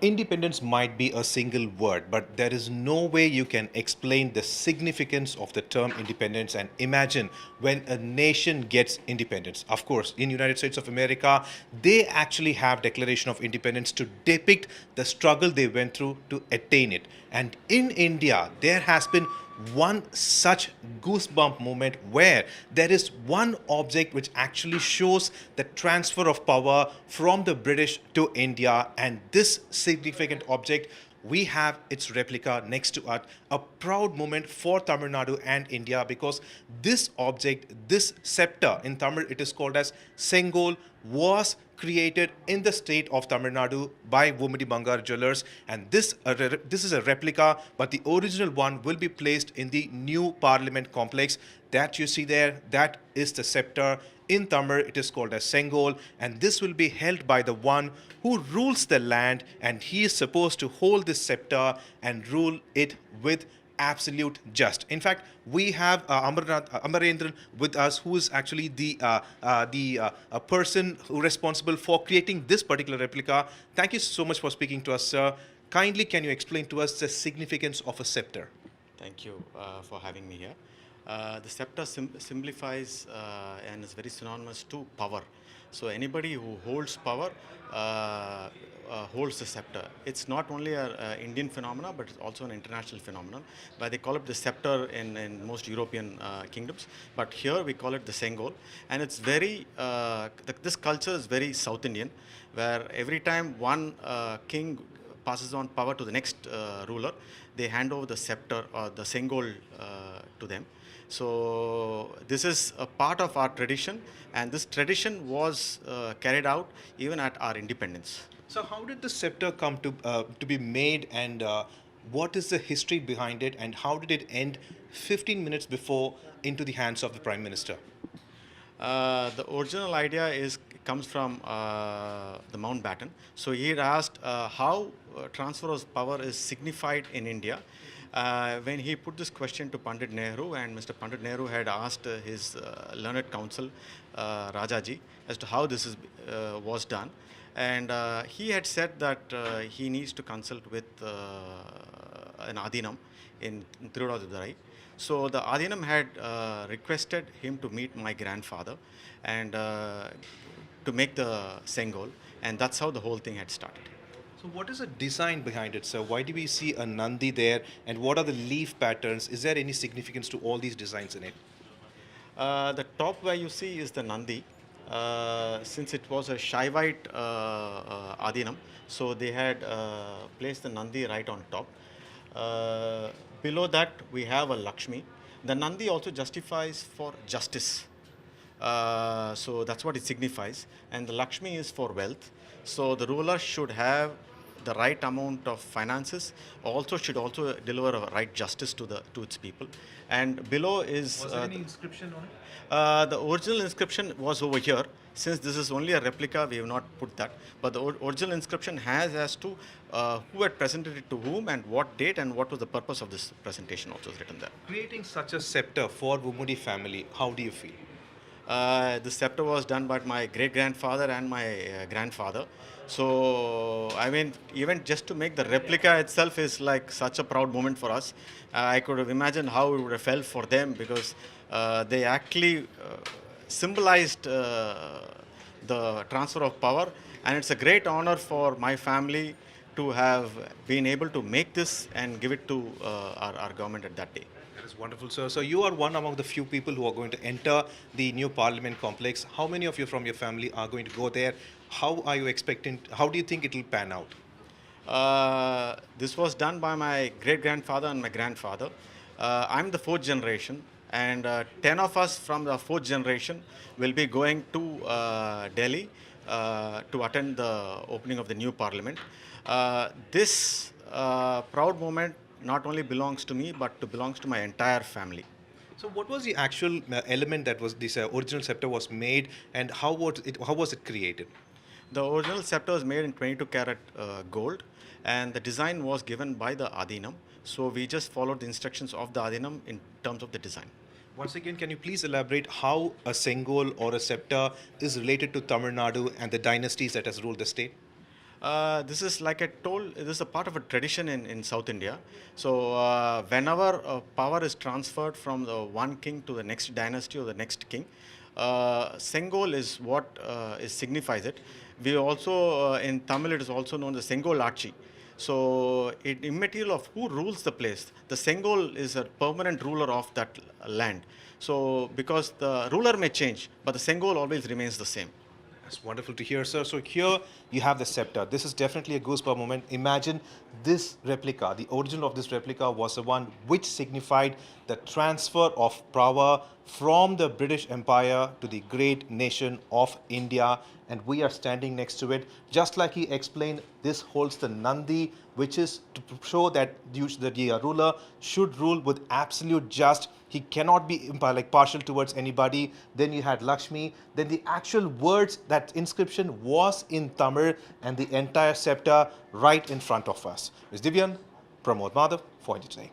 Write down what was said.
Independence might be a single word, but there is no way you can explain the significance of the term independence. And imagine when a nation gets independence. Of course, in United States of America, they actually have Declaration of Independence to depict the struggle they went through to attain it. And in India, there has been one such goosebump moment where there is one object which actually shows the transfer of power from the British to India, and this significant object, we have its replica next to us, a proud moment for Tamil Nadu and India, because this object, this scepter, in Tamil it is called as Sengol, was created in the state of Tamil Nadu by Vomidi Bangar Jewelers, and this is a replica, but the original one will be placed in the new Parliament complex that you see there. That is the scepter. In Tamil, it is called as Sengol, and this will be held by the one who rules the land, and he is supposed to hold this scepter and rule it with absolute just. In fact, we have Amarendran with us, who is actually the person who responsible for creating this particular replica. Thank you so much for speaking to us, sir. Kindly, can you explain to us the significance of a scepter? Thank you for having me here. The scepter symbolifies and is very synonymous to power. So anybody who holds power holds the scepter. It's not only an Indian phenomenon, but it's also an international phenomenon. But they call it the scepter in most European kingdoms. But here we call it the Sengol. And it's very, this culture is very South Indian, where every time one king passes on power to the next ruler, they hand over the scepter or the Sengol to them. So this is a part of our tradition, and this tradition was carried out even at our independence. So, how did the scepter come to be made, and what is the history behind it, and how did it end 15 minutes before into the hands of the Prime Minister? The original idea comes from the Mountbatten. So he had asked how transfer of power is signified in India. When he put this question to Pandit Nehru, and Mr. Pandit Nehru had asked his learned counsel, Rajaji, as to how this was done. And he had said that he needs to consult with an Adinam in Tiruvadurai. So the Adinam had requested him to meet my grandfather and to make the Sengol, and that's how the whole thing had started. So, what is the design behind it, sir? Why do we see a Nandi there, and what are the leaf patterns? Is there any significance to all these designs in it? The top where you see is the Nandi. Since it was a Shaivite Adinam, so they had placed the Nandi right on top. Below that, we have a Lakshmi. The Nandi also justifies for justice. So that's what it signifies. And the Lakshmi is for wealth. So the ruler should have the right amount of finances, also should also deliver a right justice to its people. And below is... Was there any inscription on it? The original inscription was over here. Since this is only a replica, we have not put that. But the original inscription has as to who had presented it to whom and what date and what was the purpose of this presentation also is written there. Creating such a scepter for Vumudi family, how do you feel? The scepter was done by my great-grandfather and my grandfather. So, I mean, even just to make the replica itself is like such a proud moment for us. I could have imagined how it would have felt for them, because they actually symbolized the transfer of power, and it's a great honor for my family to have been able to make this and give it to our government at that day. That is wonderful, sir. So you are one among the few people who are going to enter the new Parliament complex. How many of you from your family are going to go there? How are you expecting? How do you think it will pan out? This was done by my great-grandfather and my grandfather. I'm the fourth generation, and 10 of us from the fourth generation will be going to Delhi to attend the opening of the new Parliament. This proud moment not only belongs to me, but belongs to my entire family. So what was the actual element that was this original scepter was made, and how was it created? The original scepter was made in 22 karat gold, and the design was given by the Adinam. So we just followed the instructions of the Adinam in terms of the design. Once again, can you please elaborate how a Sengol or a scepter is related to Tamil Nadu and the dynasties that has ruled the state? This is like I told, this is a part of a tradition in South India. So whenever power is transferred from the one king to the next dynasty or the next king, Sengol is what signifies it. We also, in Tamil, it is also known as Sengol Achi. So it immaterial of who rules the place. The Sengol is a permanent ruler of that land. So because the ruler may change, but the Sengol always remains the same. That's wonderful to hear, sir. So here you have the scepter. This is definitely a goosebump moment. Imagine this replica. The original of this replica was the one which signified the transfer of power from the British Empire to the great nation of India. And we are standing next to it. Just like he explained, this holds the Nandi, which is to show that the ruler should rule with absolute just. He cannot be partial towards anybody. Then you had Lakshmi. Then the actual words, that inscription was in Tamil, and the entire scepter right in front of us. Ms. Divyan, Pramod Madhav for India Today.